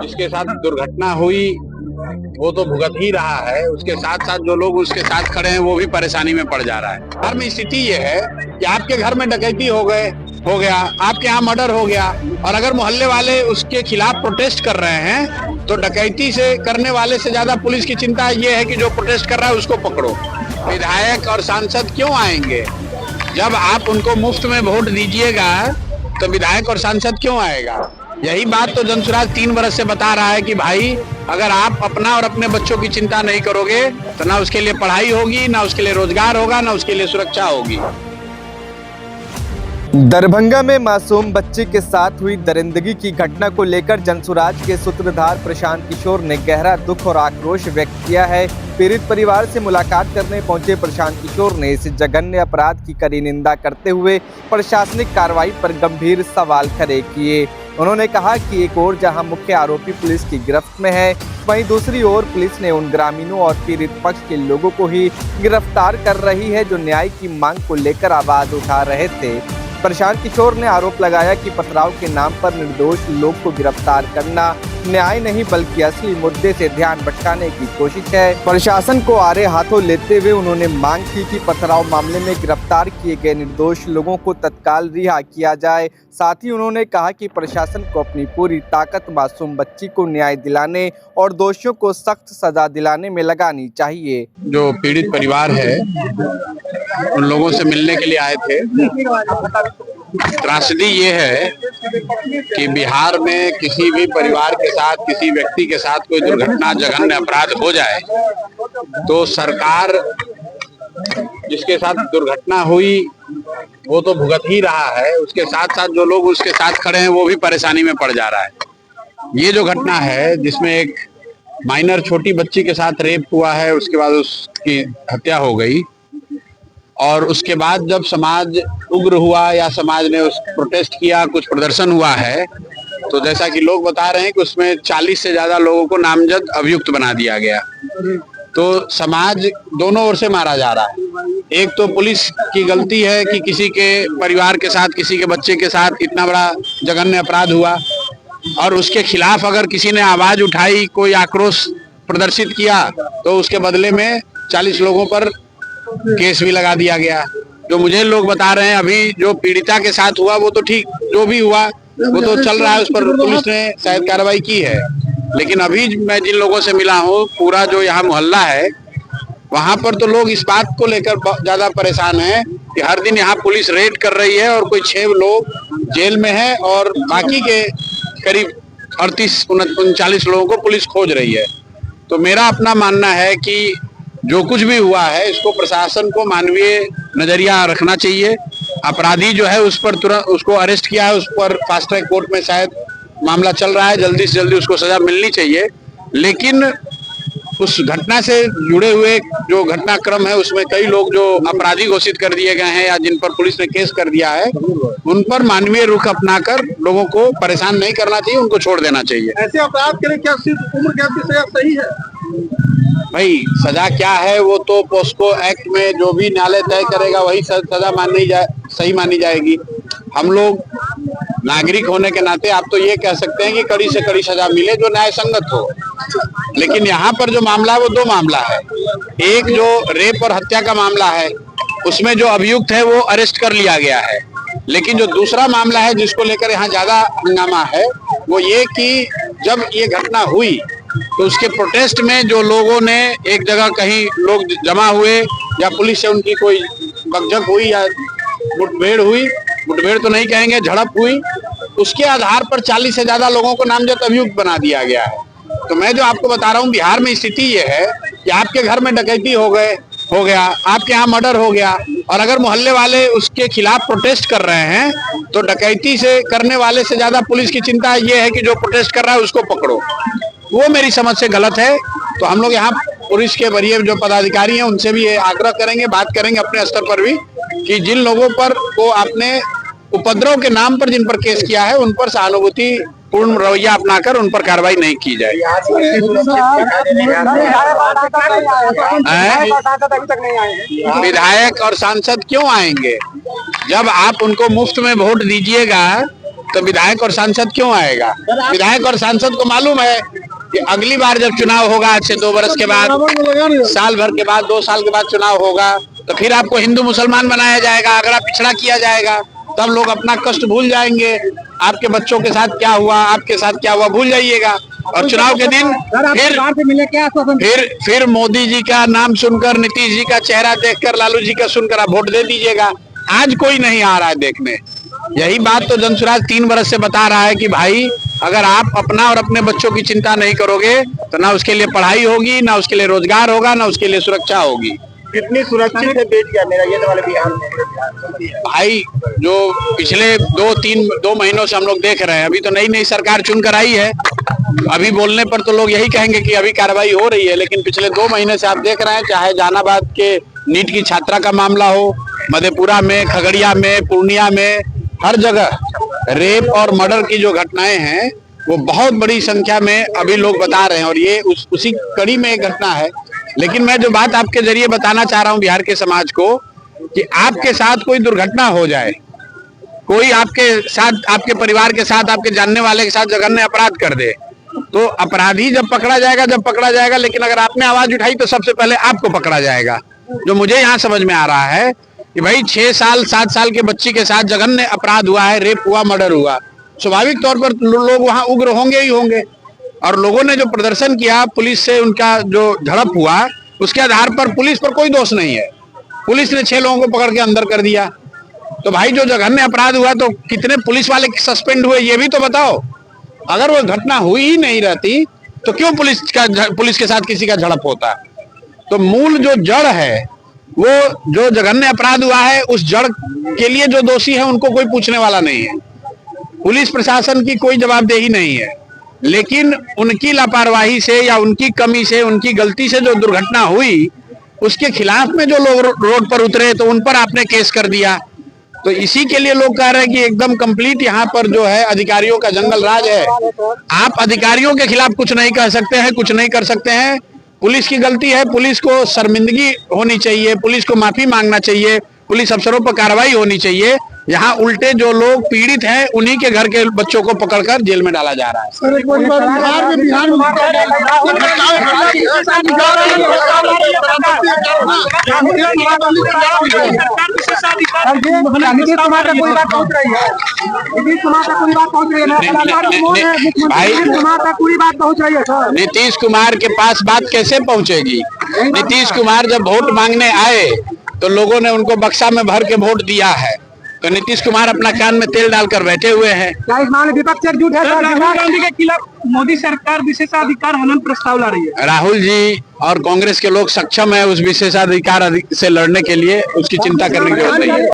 जिसके साथ दुर्घटना हुई वो तो भुगत ही रहा है, उसके साथ साथ जो लोग उसके साथ खड़े हैं वो भी परेशानी में पड़ जा रहा है। घर में स्थिति ये है कि आपके घर में डकैती हो गया, आपके यहाँ मर्डर हो गया, और अगर मोहल्ले वाले उसके खिलाफ प्रोटेस्ट कर रहे हैं तो डकैती से करने वाले से ज्यादा पुलिस की चिंता ये है कि जो प्रोटेस्ट कर रहा है उसको पकड़ो। विधायक और सांसद क्यों आएंगे? जब आप उनको मुफ्त में वोट दीजिएगा तो विधायक और सांसद क्यों आएगा? यही बात तो जनसुराज 3 बरस से बता रहा है कि भाई अगर आप अपना और अपने बच्चों की चिंता नहीं करोगे तो ना उसके लिए पढ़ाई होगी, ना उसके लिए रोजगार होगा, ना उसके लिए सुरक्षा होगी। दरभंगा में मासूम बच्चे के साथ हुई दरिंदगी की घटना को लेकर जनसुराज के सूत्रधार प्रशांत किशोर ने गहरा दुख और आक्रोश व्यक्त किया है। पीड़ित परिवार से मुलाकात करने पहुंचे प्रशांत किशोर ने इस जघन्य अपराध की कड़ी निंदा करते हुए प्रशासनिक कार्रवाई पर गंभीर सवाल खड़े किए। उन्होंने कहा कि एक ओर जहां मुख्य आरोपी पुलिस की गिरफ्त में है, वहीं दूसरी ओर पुलिस ने उन ग्रामीणों और पीड़ित पक्ष के लोगों को ही गिरफ्तार कर रही है जो न्याय की मांग को लेकर आवाज उठा रहे थे। प्रशांत किशोर ने आरोप लगाया कि पथराव के नाम पर निर्दोष लोग को गिरफ्तार करना न्याय नहीं बल्कि असली मुद्दे से ध्यान भटकाने की कोशिश है। प्रशासन को आड़े हाथों लेते हुए उन्होंने मांग की कि पथराव मामले में गिरफ्तार किए गए निर्दोष लोगों को तत्काल रिहा किया जाए। साथ ही उन्होंने कहा कि प्रशासन को अपनी पूरी ताकत मासूम बच्ची को न्याय दिलाने और दोषियों को सख्त सजा दिलाने में लगानी चाहिए। जो पीड़ित परिवार है उन लोगों से मिलने के लिए आए थे। त्रासदी ये है कि बिहार में किसी भी परिवार के साथ, किसी व्यक्ति के साथ कोई दुर्घटना, जघन्य अपराध हो जाए तो सरकार जिसके साथ दुर्घटना हुई वो तो भुगत ही रहा है, उसके साथ साथ जो लोग उसके साथ खड़े हैं वो भी परेशानी में पड़ जा रहा है। ये जो घटना है जिसमें एक माइनर छोटी बच्ची के साथ रेप हुआ है, उसके बाद उसकी हत्या हो गई, और उसके बाद जब समाज उग्र हुआ या समाज ने उस प्रोटेस्ट किया, कुछ प्रदर्शन हुआ है, तो जैसा कि लोग बता रहे हैं कि उसमें 40 से ज्यादा लोगों को नामजद अभियुक्त बना दिया गया। तो समाज दोनों ओर से मारा जा रहा है। एक तो पुलिस की गलती है कि किसी के परिवार के साथ, किसी के बच्चे के साथ इतना बड़ा जघन्य अपराध हुआ, और उसके खिलाफ अगर किसी ने आवाज उठाई, कोई आक्रोश प्रदर्शित किया, तो उसके बदले में 40 लोगों पर केस भी लगा दिया गया। जो मुझे लोग बता रहे हैं अभी जो पीड़िता के साथ हुआ वो तो ठीक, जो भी हुआ वो तो चल रहा है, उस पर पुलिस ने शायद कार्रवाई की है। लेकिन अभी मैं जिन लोगों से मिला हूँ, पूरा जो यहाँ मोहल्ला है वहां पर तो लोग इस बात को लेकर ज्यादा परेशान हैं कि हर दिन यहाँ पुलिस रेड कर रही है और कोई 6 लोग जेल में है और बाकी के करीब 38-39 लोगों को पुलिस खोज रही है। तो मेरा अपना मानना है कि जो कुछ भी हुआ है इसको प्रशासन को मानवीय नजरिया रखना चाहिए। अपराधी जो है उस पर तुरंत उसको अरेस्ट किया है, उस पर फास्ट ट्रैक कोर्ट में शायद मामला चल रहा है, जल्दी से जल्दी उसको सजा मिलनी चाहिए। लेकिन उस घटना से जुड़े हुए जो घटनाक्रम है उसमें कई लोग जो अपराधी घोषित कर दिए गए हैं या जिन पर पुलिस ने केस कर दिया है, उन पर मानवीय रुख अपनाकर लोगों को परेशान नहीं करना चाहिए, उनको छोड़ देना चाहिए। ऐसे अपराध के लिए क्या सिर्फ उम्र कैद की सजा सही है? भाई सजा क्या है वो तो पोस्को एक्ट में जो भी न्यायालय तय करेगा वही सजा सही मानी जाएगी। हम लोग नागरिक होने के नाते आप तो ये कह सकते हैं कि कड़ी से कड़ी सजा मिले जो न्याय संगत हो। लेकिन यहाँ पर जो मामला है वो 2 मामला है। एक जो रेप और हत्या का मामला है उसमें जो अभियुक्त है वो अरेस्ट कर लिया गया है। लेकिन जो दूसरा मामला है जिसको लेकर यहाँ ज्यादा हंगामा है वो ये कि जब ये घटना हुई तो उसके प्रोटेस्ट में जो लोगों ने एक जगह कहीं लोग जमा हुए या पुलिस से उनकी कोई बकझक हुई या मुठभेड़ हुई, मुठभेड़ तो नहीं कहेंगे, झड़प हुई, उसके आधार पर 40 से ज्यादा लोगों को नामजद अभियुक्त बना दिया गया है। तो मैं जो आपको बता रहा हूँ बिहार में स्थिति ये है कि आपके घर में डकैती हो गया, आपके यहाँ मर्डर हो गया, और अगर मोहल्ले वाले उसके खिलाफ प्रोटेस्ट कर रहे हैं तो डकैती से करने वाले से ज्यादा पुलिस की चिंता ये है कि जो प्रोटेस्ट कर रहा है उसको पकड़ो। वो मेरी समझ से गलत है। तो हम लोग यहाँ पुलिस के वरीय जो पदाधिकारी हैं उनसे भी ये आग्रह करेंगे, बात करेंगे अपने स्तर पर भी कि जिन लोगों पर को आपने उपद्रव के नाम पर जिन पर केस किया है उन पर सहानुभूति पूर्ण रवैया अपनाकर उन पर कार्रवाई नहीं की जाए। विधायक और सांसद क्यों आएंगे? जब आप उनको मुफ्त में वोट दीजिएगा तो विधायक और सांसद क्यों आएगा? विधायक और सांसद को मालूम है कि अगली बार जब चुनाव होगा, आज से 2 वर्ष के बाद, साल भर के बाद, 2 साल के बाद चुनाव होगा, तो फिर आपको हिंदू मुसलमान बनाया जाएगा, अगड़ा पिछड़ा किया जाएगा, तब लोग अपना कष्ट भूल जाएंगे। आपके बच्चों के साथ क्या हुआ, आपके साथ क्या हुआ, भूल जाइएगा। और चुनाव के दिन फिर मोदी जी का नाम सुनकर, नीतीश जी का चेहरा देखकर, लालू जी का सुनकर आप वोट दे दीजिएगा। आज कोई नहीं आ रहा है देखने। यही बात तो जनसुराज 3 वर्ष से बता रहा है कि भाई अगर आप अपना और अपने बच्चों की चिंता नहीं करोगे तो ना उसके लिए पढ़ाई होगी, ना उसके लिए रोजगार होगा, ना उसके लिए सुरक्षा होगी। कितनी सुरक्षित है देश का मेरा ये वाले बिहार में? भाई जो पिछले 2 महीनों से हम लोग देख रहे हैं, अभी तो नई सरकार चुनकर आई है, अभी बोलने पर तो लोग यही कहेंगे कि अभी कार्रवाई हो रही है, लेकिन पिछले 2 महीने से आप देख रहे हैं, चाहे जहानाबाद के नीट की छात्रा का मामला हो, मधेपुरा में, खगड़िया में, पूर्णिया में, हर जगह रेप और मर्डर की जो घटनाएं हैं वो बहुत बड़ी संख्या में अभी लोग बता रहे हैं, और ये उसी कड़ी में एक घटना है। लेकिन मैं जो बात आपके जरिए बताना चाह रहा हूं बिहार के समाज को, कि आपके साथ कोई दुर्घटना हो जाए, कोई आपके साथ, आपके परिवार के साथ, आपके जानने वाले के साथ जघन्य अपराध कर दे, तो अपराधी जब पकड़ा जाएगा, लेकिन अगर आपने आवाज उठाई तो सबसे पहले आपको पकड़ा जाएगा। जो मुझे यहाँ समझ में आ रहा है कि भाई 6 साल 7 साल के बच्ची के साथ जघन्य अपराध हुआ है, रेप हुआ, मर्डर हुआ, स्वाभाविक तौर पर लोग वहां उग्र होंगे ही होंगे। और लोगों ने जो प्रदर्शन किया, पुलिस से उनका जो झड़प हुआ, उसके आधार पर पुलिस पर कोई दोष नहीं है, पुलिस ने 6 लोगों को पकड़ के अंदर कर दिया। तो भाई जो जघन्य अपराध हुआ तो कितने पुलिस वाले सस्पेंड हुए ये भी तो बताओ। अगर वो घटना हुई ही नहीं रहती तो क्यों पुलिस के साथ किसी का झड़प होता? तो मूल जो जड़ है, वो जो जघन्य अपराध हुआ है, उस जड़ के लिए जो दोषी है उनको कोई पूछने वाला नहीं है, पुलिस प्रशासन की कोई जवाबदेही नहीं है। लेकिन उनकी लापरवाही से या उनकी कमी से, उनकी गलती से जो दुर्घटना हुई, उसके खिलाफ में जो लोग रोड पर उतरे तो उन पर आपने केस कर दिया। तो इसी के लिए लोग कह रहे हैं कि एकदम कंप्लीट यहाँ पर जो है अधिकारियों का जंगल राज है। आप अधिकारियों के खिलाफ कुछ नहीं कह सकते हैं, कुछ नहीं कर सकते हैं। पुलिस की गलती है, पुलिस को शर्मिंदगी होनी चाहिए, पुलिस को माफी मांगना चाहिए, पुलिस अफसरों पर कार्रवाई होनी चाहिए। यहाँ उल्टे जो लोग पीड़ित हैं उन्हीं के घर के बच्चों को पकड़कर जेल में डाला जा रहा है। नीतीश कुमार के पास बात कैसे पहुंचेगी? नीतीश कुमार जब वोट मांगने आए तो लोगों ने उनको बक्सा में भर के वोट दिया है, तो नीतीश कुमार अपना कान में तेल डालकर बैठे हुए हैं। क्या इस मामले विपक्ष एकजुट है? राहुल गांधी के खिलाफ मोदी सरकार विशेषाधिकार हनन प्रस्ताव ला रही है। राहुल जी और कांग्रेस के लोग सक्षम है उस विशेषाधिकार से लड़ने के लिए, उसकी चिंता करने की जरूरत नहीं है।